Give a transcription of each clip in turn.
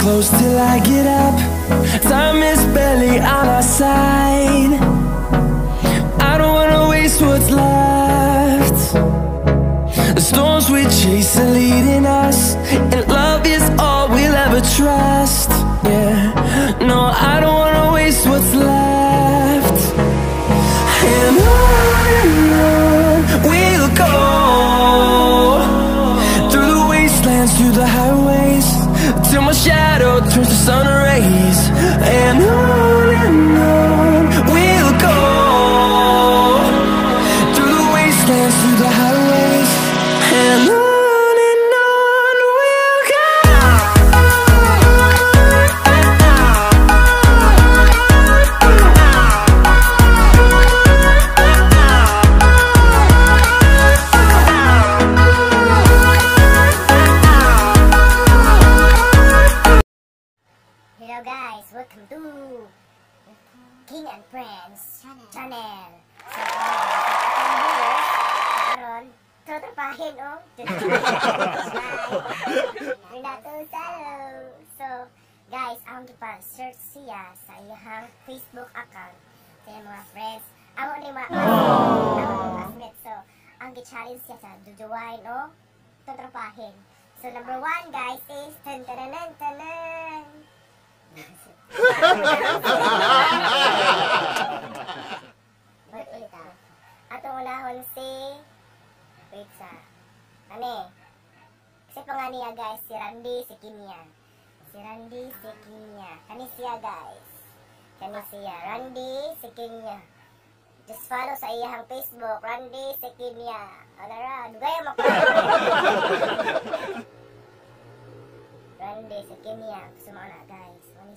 Close till I get up. Time is barely on our side. I don't wanna waste what's left. The storms we chase are leading us, and love is all we'll ever trust. Yeah, no, I don't wanna waste what's left. And on we'll go, through the wastelands, through the highways, till my shadow turns to sun rays. And on we'll go, through the wastelands, through the highways, and on we'll go. Hello guys, welcome to King and Friends channel. So, karon trotropahin oh. Renato Salo. So, guys, ang gipa-search siya sa iyang Facebook account sa iyang mga friends. Amo ni mga classmates. So, ang gi-challenge siya sa duduwain o trotropahin. So, number 1 guys is tan-tan-tan-tan-tan. Atong unahon si wait sa kasi pa nga niya guys si Randy si Kinya kani siya guys Randy si Kinya. Just follow sa iyang Facebook Randy si Kinya. Alara dugay mo Randy si Kinya sumana guys. Wala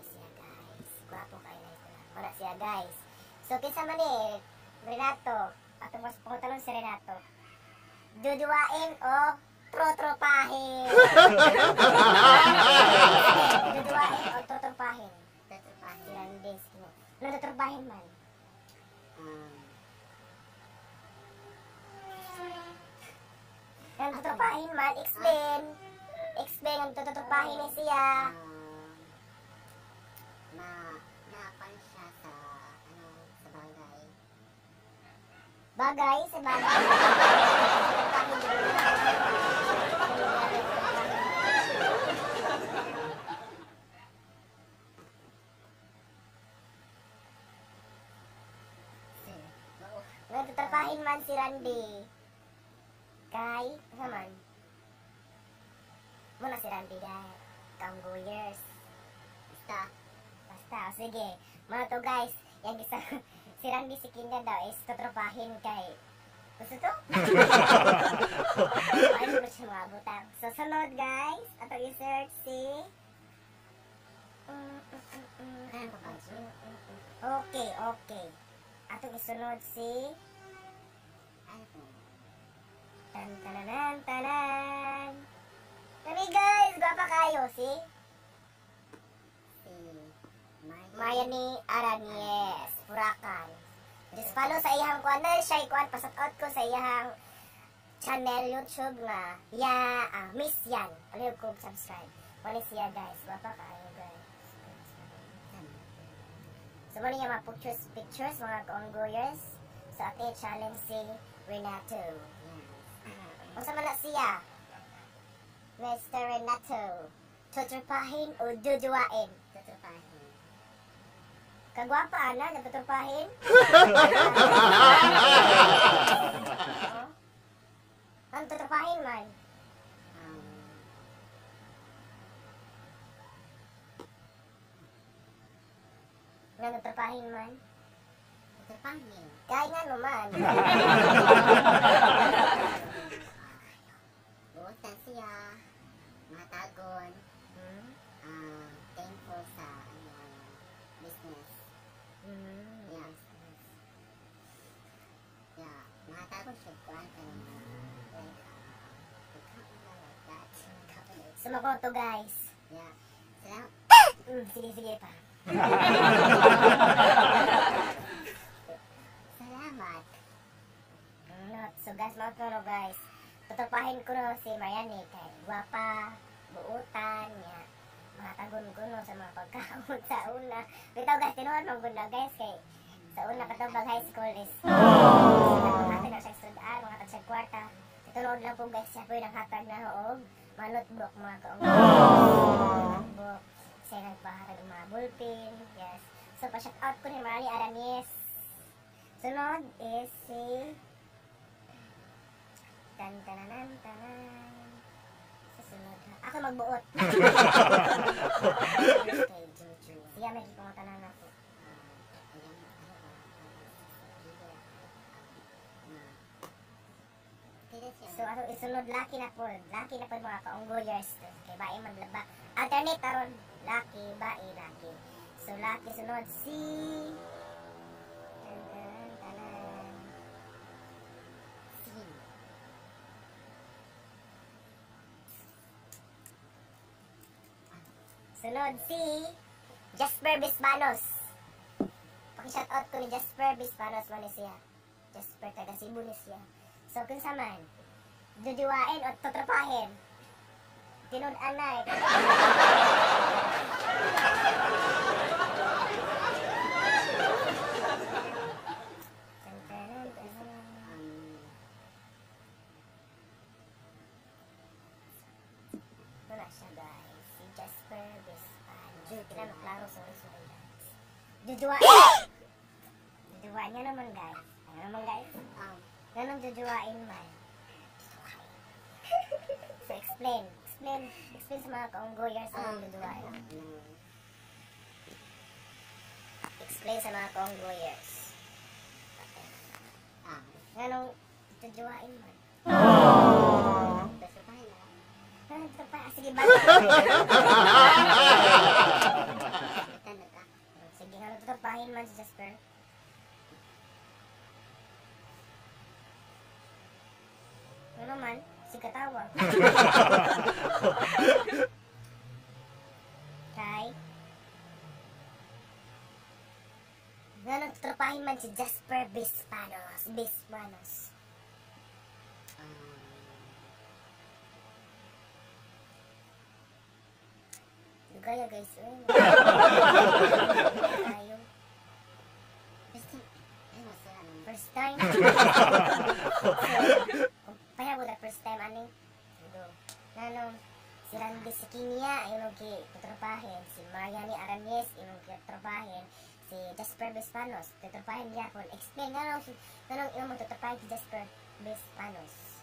siya guys. Guwapo kayo na ito. Wala siya guys. So kinsa man Renato. Atong mas pangutalon si Renato. Duduwain o trotropahin. Duduwain o trotropahin. Si Randy si Kinya. Ano trotropahin man? Ang trotropahin man, explain ang tututupahin ni siya. Naapan siya sa bagay. Bagay? Sa bagay? Natutupahin man si Randy. Kay, naman. Muna si Randy dahil Tango years. Basta, sige. Mga to guys, yung isa, si Randy si Kinya daw is tutropahin kay gusto to? Ano mo siya mga butang. So, sunod guys, ato i-search si okay. Ato isunod si Tan-tanan. Kami guys, gwapa kayo, si Mayani Aranyes, Purakan. Just follow sa iyang kuan na siya kuan pasat out ko sa iyang channel YouTube nga Miss Yan. Aliw ko subscribe. Wala siya guys, gwapa kayo guys. So mali nga mga pictures mga ongoyers. So ate challenge si Renato. Unsa man na siya? Mr. Renato, tuturpahin o duduwain? Tuturpahin. Kagwapa na, tuturpahin? ang tutupahin man. Nga tutupahin man. Tutupahin. Kaya nga naman. Buutan siya. Matagon. Thankful sa business. Yeah. Yeah. Matagon siya kuhan ka naman. Like that. Sumakoto guys. Yeah. Salamat. Sige pa. Salamat. So guys, mga kuno guys. Tutupahin ko no si Mariani kay guwapa, buutan niya. Mga tagon ko no sa mga pagkaon sa una. Bitaw guys, tinuod mong gunda guys kay sa una katubag high school is natin na siya estudaan, mga tag siya kwarta. Tinuod lang po guys siya po yung nanghatag na og mga notebook, mga kaong notebook. Siya nagpahatag ng mga ballpen, yes. So pa-shout out ko ni Mariani Aramis. Sunod is si Tan-tananan. Susunod ha. Ako magbuot. Kay Juju. Siya may kikungutanan ako. So ato isunod laki na po. Laki na po mga kaunggoyers. Kay bae maglaba. Alternate taron. Laki, bae, laki. So laki sunod si sunod si Jasper Bispanos. Paki-shoutout ko ni Jasper Bispanos man ni siya. Jasper taga Cebu ni siya. So kung sa man, duduwain o tutrapahin. Tinud-an na eh. Wala siya guys. Si Jasper Bispanos. Kailan maklaro, sorry guys. Duduwain niya naman guys. Ano naman guys? Ganun duduwain man. So explain sa mga kaunggoyers anong duduwain. Explain sa mga kaunggoyers. Ganun duduwain man. Sige ba? Sige nga tutupahin man si Jasper. Ano man? Si katawa. Kay nga tutupahin man si Jasper Bispanos. Gaya guys, tayo. First time. Kaya mo first time aning. Nanong si Randy Sikinia yung tutrapahin, si Mariani Aramis yung tutrapahin, si Jasper Bispanos tutrapahin niya po. Explain nanong yung tutrapahin si Jasper Bispanos.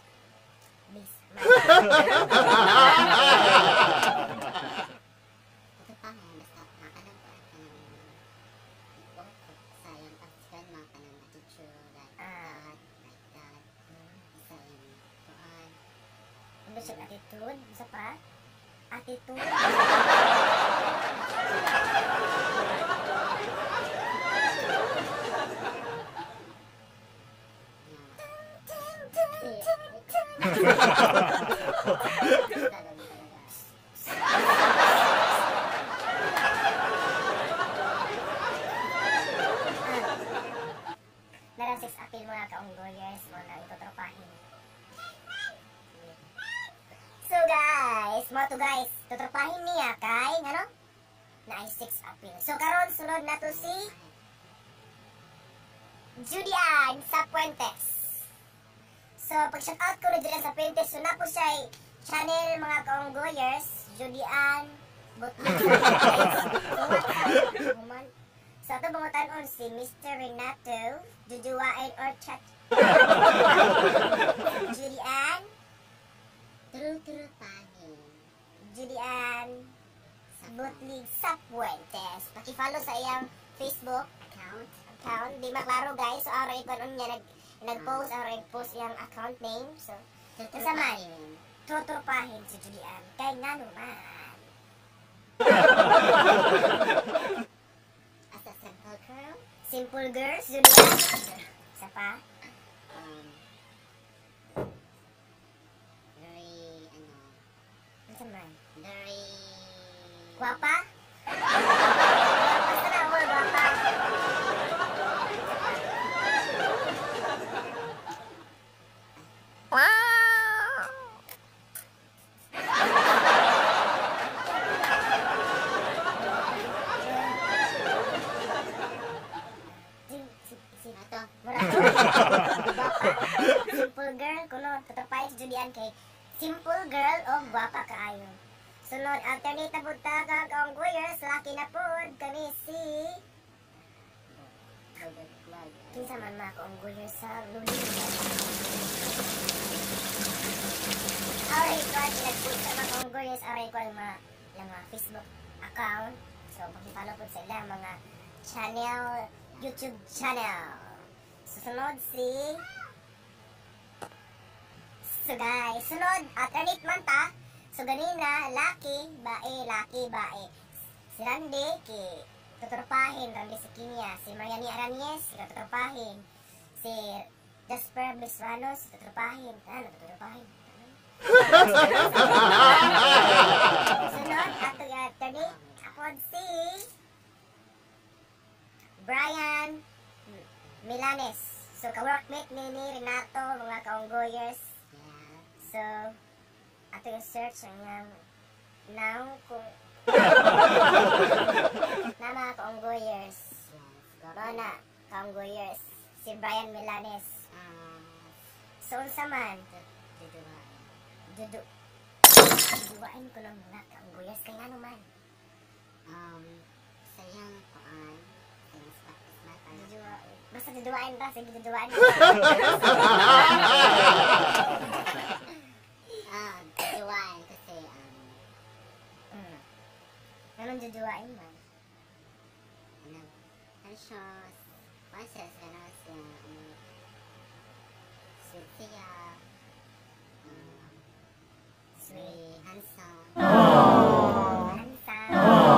Ano siya attitude? Isa pa? Attitude? Meron 6 appeal mga kaunggoyers mo na itutropahin. So guys, tutropahin niya kay ano? Na ay 6 appeal. So karon sunod na to si Julian Sapuentes. So pag shout out ko na Julian Sapuentes, so na po siya channel mga kaunggoyers, Julian So ito bangutan si Mr. Renato Duduwain or Chat Julian pag-follow sa iyang Facebook account. Di maklaro guys. So, araw ikon niya nag-post, araw post iyang account name. So, kasaman, tuturpahin si Julian. Kay nga naman. As a simple girl, Simple girls, Julian. Isa pa. very, Kasaman. very, Guwapa? Guwapa sana ako, guwapa. Ito, Simple girl, kuno tatapay si Julian kay simple girl o guwapa kaayo. Sunod, alternate budta ka kaong guyers, laki na pod kami si kinsa man mga kaong guyers sa luli. Aray ko at nag-post sa mga kaong guyers, aray ko ang mga Facebook account. So, pag-follow po sa ilang mga channel, YouTube channel. Susunod si So guys, sunod, alternate man ta. So ganina, laki, bae. Si Randy, tuturpahin, Randy si Kinya. Si Mariani Arañez, tuturpahin. Si Jasper Bisranos, tuturpahin. Tuturpahin. Sunod, alternate, ako si Brian Milanes. So ka-workmate ni Renato, mga kaunggoyers. So, ato yung search ang now kung na mga kaunggoyers. Rona, kaunggoyers. Si Brian Milanes. So, unsa man? Duduwain ko ng mga kaunggoyers. Kaya nga naman. sayang paan, Basta duduwain ba? Sige, duduwain. Jujuan kasi Anong duduwain man? ano siya, panses, ano siya, sweet siya, Sweet. handsome, Handsome.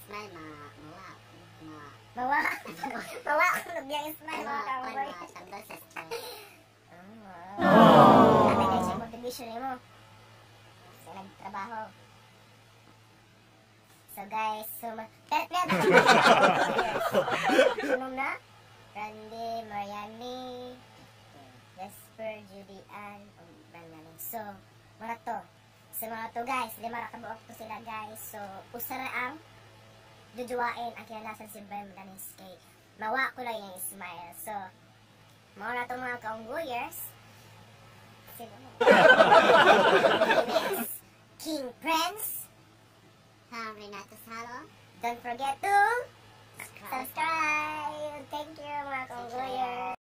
smile, Bawa. Bawa ako nagyang smile mga kaunggoy. tambal sa stress. Sabi guys yung contribution mo sa nagtrabaho. So guys, sunom na? Randy, Mariani, Jasper, Judy Ann, Brandon. So, mga to. So mga to guys, lima rakabuok to sila guys. So, usara ang duduwain ang kinalasan si Brian Milanes kay mawa ko lang yung smile. So, mga na to mga kaungguyers. Sino mo? King Prince. Renato Salo. Don't forget to subscribe. Thank you mga kaungguyers.